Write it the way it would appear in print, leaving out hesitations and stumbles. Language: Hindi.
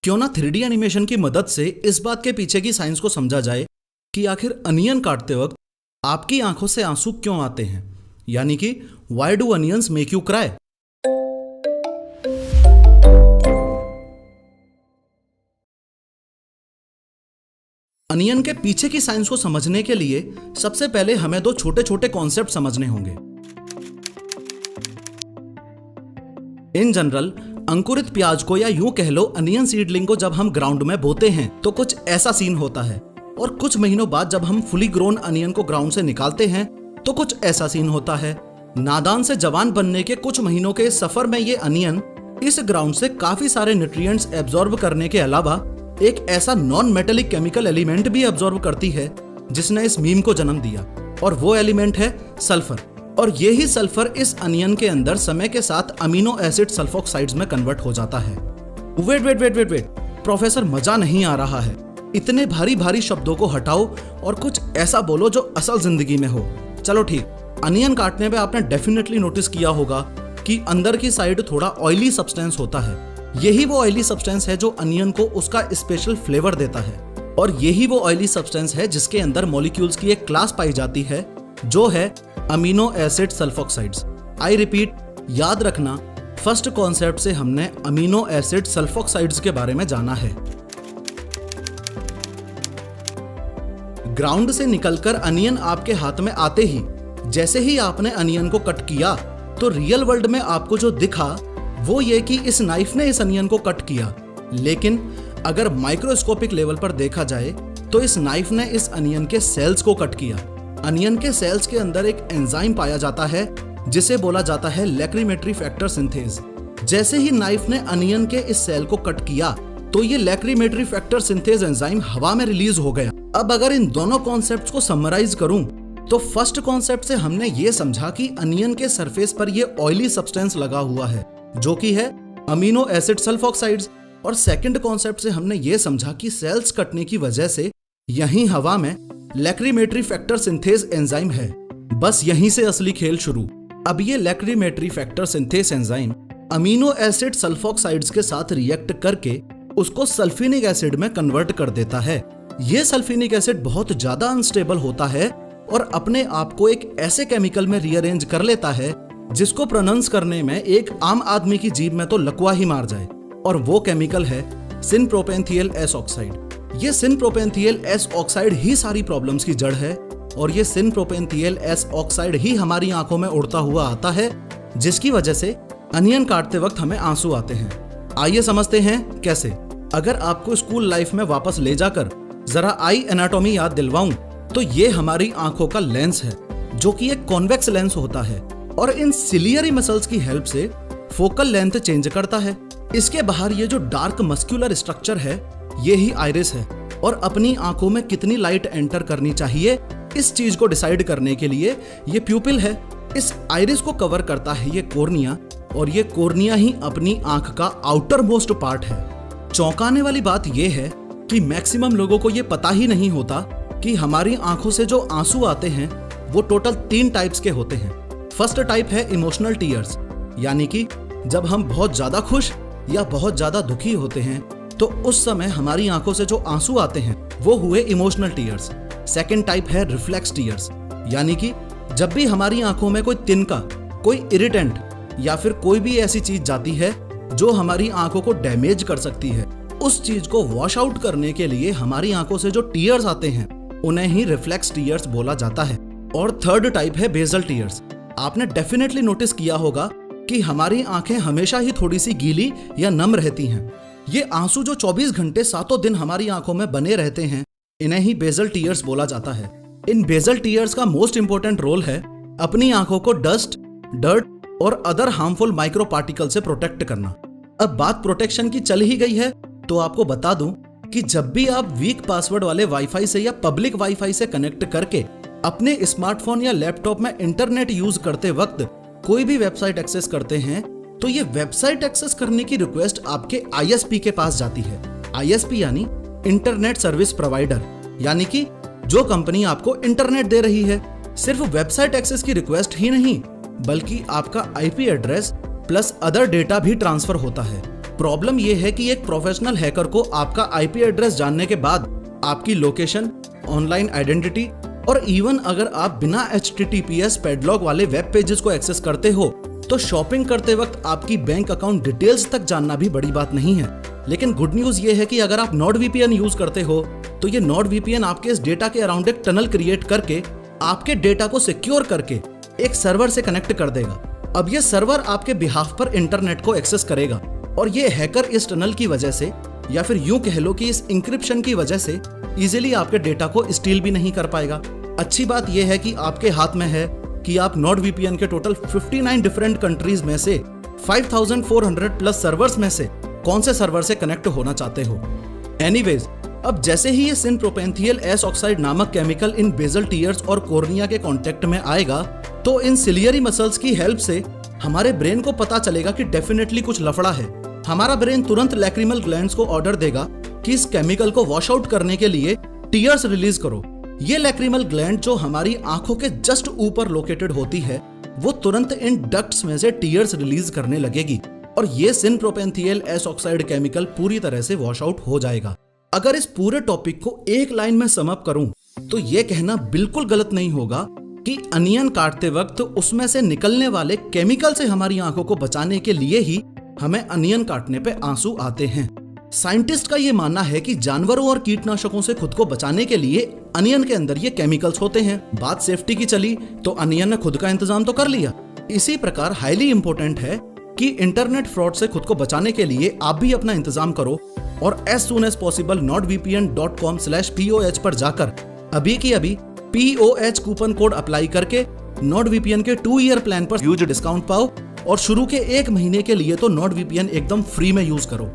क्यों ना 3D एनिमेशन की मदद से इस बात के पीछे की साइंस को समझा जाए कि आखिर अनियन काटते वक्त आपकी आंखों से आंसू क्यों आते हैं, यानी कि why do onions make you cry. Onion के पीछे की साइंस को समझने के लिए सबसे पहले हमें दो छोटे छोटे कॉन्सेप्ट समझने होंगे। इन जनरल अंकुरित प्याज को या यूं कह लो अनियन सीडलिंग को जब हम ग्राउंड में बोते हैं तो कुछ ऐसा सीन होता है, और कुछ महीनों बाद जब हम फुली ग्रोन अनियन को ग्राउंड से निकालते हैं तो कुछ ऐसा सीन होता है। नादान से जवान बनने के कुछ महीनों के सफर में ये अनियन इस ग्राउंड से काफी सारे न्यूट्रिएंट्स एब्जॉर्ब करने के अलावा एक ऐसा नॉन मेटेलिक केमिकल एलिमेंट भी एब्जॉर्ब करती है जिसने इस मीम को जन्म दिया, और वो एलिमेंट है सल्फर। और यही सल्फर इस अनियन के अंदर समय के साथ अमीनो एसिड सल्फोक्साइड्स में कन्वर्ट हो जाता है। वेट प्रोफेसर, मजा नहीं आ रहा है। इतने भारी भारी शब्दों को हटाओ और कुछ ऐसा बोलो जो असल जिंदगी में हो। चलो ठीक, अनियन काटने पे आपने डेफिनेटली नोटिस किया होगा कि अंदर की साइड थोड़ा ऑयली सब्सटेंस होता है। यही वो ऑयली सब्सटेंस है जो अनियन को उसका स्पेशल फ्लेवर देता है, और यही वो ऑयली सब्सटेंस है जिसके अंदर मॉलिक्यूल्स की एक क्लास पाई जाती है जो है अमीनो एसिड सल्फोक्साइड्स। आई रिपीट, याद रखना, फर्स्ट कॉन्सेप्ट से हमने अमीनो एसिड सल्फोक्साइड्स के बारे में जाना है। ग्राउंड से निकलकर अनियन आपके हाथ में आते ही, जैसे ही आपने अनियन को कट किया तो रियल वर्ल्ड में आपको जो दिखा वो ये कि इस नाइफ ने इस अनियन को कट किया। लेकिन अगर माइक्रोस्कोपिक लेवल पर देखा जाए तो इस नाइफ ने इस अनियन के सेल्स को कट किया। अनियन के सेल्स के अंदर एक एंजाइम पाया जाता है जिसे बोला जाता है लैक्रीमेटरी फैक्टर सिंथेज। जैसे ही नाइफ ने अनियन के इस सेल को कट किया तो ये लैक्रीमेटरी फैक्टर सिंथेज एंजाइम हवा में रिलीज हो गया। अब अगर इन दोनों कॉन्सेप्ट्स को समराइज करूं तो फर्स्ट कॉन्सेप्ट से हमने ये समझा कि अनियन के सरफेस पर ये ऑयली सब्सटेंस लगा हुआ है जो कि है अमीनो एसिड सल्फोक्साइड्स, और सेकंड कॉन्सेप्ट से हमने ये समझा कि सेल्स कटने की वजह से यहीं हवा में लैक्रीमेटरी फैक्टर सिंथेज एंजाइम है। बस यहीं से असली खेल शुरू। अब ये lachrymatory factor synthase enzyme amino acid sulfoxides के साथ रिएक्ट करके उसको सल्फिनिक एसिड में कन्वर्ट कर देता है। ये सल्फिनिक एसिड बहुत ज्यादा अनस्टेबल होता है और अपने आप को एक ऐसे केमिकल में रीअरेंज कर लेता है जिसको प्रोनाउंस करने में एक आम आदमी की जीभ में तो लकवा ही मार जाए, और वो केमिकल है सिनप्रोपेंथियल एस ऑक्साइड। ये सिनप्रोपेंथियल एस ऑक्साइड ही सारी प्रॉब्लम्स की जड़ है, और ये सिनप्रोपेंथियल एस ऑक्साइड ही हमारी आंखों में उड़ता हुआ आता है जिसकी वजह से अनियन काटते वक्त हमें आंसू आते हैं। आइए समझते हैं कैसे। अगर आपको स्कूल लाइफ में वापस ले जाकर जरा आई एनाटॉमी याद दिलवाऊं तो ये हमारी आंखों का लेंस है जो कि एक कॉन्वेक्स लेंस होता है, और इन सिलियरी मसल्स की हेल्प से फोकल लेंथ चेंज करता है। इसके बाहर ये जो डार्क मस्कुलर स्ट्रक्चर है ये ही आइरिस है, और अपनी आंखों में कितनी लाइट एंटर करनी चाहिए इस चीज को डिसाइड करने के लिए ये प्यूपिल है। इस आइरिस को कवर करता है ये कॉर्निया, और ये कॉर्निया ही अपनी आंख का आउटर मोस्ट पार्ट है। चौंकाने वाली बात ये है कि मैक्सिमम लोगों को ये पता ही नहीं होता कि हमारी आंखों से जो आंसू आते हैं वो टोटल 3 टाइप्स के होते हैं। फर्स्ट टाइप है इमोशनल टीयर्स, यानी कि जब हम बहुत ज्यादा खुश या बहुत ज्यादा दुखी होते हैं तो उस समय हमारी आंखों से जो आंसू आते हैं वो हुए इमोशनल टीयर्स। सेकंड टाइप है रिफ्लेक्स टीयर्स, यानी कि जब भी हमारी आंखों में कोई तिनका, कोई इरिटेंट या फिर कोई भी ऐसी चीज जाती है जो हमारी आंखों को डैमेज कर सकती है, उस चीज को वॉश आउट करने के लिए हमारी आंखों से जो टीयर्स आते हैं उन्हें ही रिफ्लेक्स टीयर्स बोला जाता है। और थर्ड टाइप है बेसल टीयर्स। आपने डेफिनेटली नोटिस किया होगा कि हमारी आंखें हमेशा ही थोड़ी सी गीली या नम रहती हैं। ये आंसू जो 24 घंटे 7 दिन हमारी आंखों में बने रहते हैं इन्हें ही बेसल टीयर्स बोला जाता है। इन बेसल टीयर्स का मोस्ट इंपॉर्टेंट रोल है अपनी आंखों को डस्ट, डर्ट और अदर हार्मफुल माइक्रो पार्टिकल से प्रोटेक्ट करना। अब बात प्रोटेक्शन की चल ही गई है तो आपको बता दूं कि जब भी आप वीक पासवर्ड वाले वाईफाई से या पब्लिक वाईफाई से कनेक्ट करके अपने स्मार्टफोन या लैपटॉप में इंटरनेट यूज करते वक्त कोई भी वेबसाइट एक्सेस करते हैं तो ये वेबसाइट एक्सेस करने की रिक्वेस्ट आपके आईएसपी के पास जाती है। आईएसपी यानी इंटरनेट सर्विस प्रोवाइडर, यानी कि जो कंपनी आपको इंटरनेट दे रही है। सिर्फ वेबसाइट एक्सेस की रिक्वेस्ट ही नहीं बल्कि आपका IP address plus other data भी ट्रांसफर होता है। प्रॉब्लम यह है कि एक प्रोफेशनल हैकर को आपका आईपी एड्रेस जानने के बाद आपकी लोकेशन, ऑनलाइन आइडेंटिटी और इवन अगर आप बिना HTTPS पैडलॉक वाले वेब पेजेस को एक्सेस करते हो तो शॉपिंग करते वक्त आपकी बैंक अकाउंट डिटेल्स तक जानना भी बड़ी बात नहीं है। लेकिन गुड न्यूज ये है कि अगर आप NordVPN यूज करते हो तो ये NordVPN आपके इस डेटा के अराउंड एक टनल क्रिएट करके आपके डेटा को सिक्योर करके एक सर्वर से कनेक्ट कर देगा। अब ये सर्वर आपके बिहाफ पर इंटरनेट को एक्सेस करेगा और ये हैकर इस टनल की वजह से या फिर यूं कह लो कि इस इंक्रिप्शन की वजह से इजीली आपके डेटा को स्टील भी नहीं कर पाएगा। अच्छी बात यह है कि आपके हाथ में है कि आप NordVPN के टोटल 59 डिफरेंट कंट्रीज में से 5400 प्लस सर्वर्स में से कौन से सर्वर से कनेक्ट होना चाहते हो। एनीवेज, अब जैसे ही ये सिनप्रोपेंथियल एस ऑक्साइड नामक केमिकल इन बेजल टीयर्स और कॉर्निया के कांटेक्ट में आएगा तो इन सिलियरी मसल्स की हेल्प से हमारे ब्रेन को पता चलेगा कि डेफिनेटली कुछ लफड़ा है। हमारा ब्रेन तुरंत लैक्रिमल ग्लैंड्स को ऑर्डर देगा कि इस केमिकल को वॉश आउट करने के लिए टीयर्स रिलीज करो। ये लैक्रिमल ग्लैंड जो हमारी आंखों के जस्ट ऊपर लोकेटेड होती है वो तुरंत इन डक्ट्स में से टीयर्स रिलीज करने लगेगी और ये सिनप्रोपेंथियल एस ऑक्साइड केमिकल पूरी तरह से वॉश आउट हो जाएगा। अगर इस पूरे टॉपिक को एक लाइन में सम अप करूं तो ये कहना बिल्कुल गलत नहीं होगा कि अनियन काटते वक्त उसमें से निकलने वाले केमिकल से हमारी आंखों को बचाने के लिए ही हमें अनियन काटने पे आंसू आते हैं। साइंटिस्ट का ये मानना है कि जानवरों और कीटनाशकों से खुद को बचाने के लिए अनियन के अंदर ये केमिकल्स होते हैं। बात सेफ्टी की चली तो अनियन ने खुद का इंतजाम तो कर लिया। इसी प्रकार हाईली इंपॉर्टेंट है कि इंटरनेट फ्रॉड से खुद को बचाने के लिए आप भी अपना इंतजाम करो और as soon as possible nordvpn.com/POH पर जाकर अभी की अभी POH कूपन कोड अप्लाई करके NordVPN के 2 ईयर प्लान पर ह्यूज डिस्काउंट पाओ और शुरू के 1 महीने के लिए तो NordVPN एकदम फ्री में यूज करो।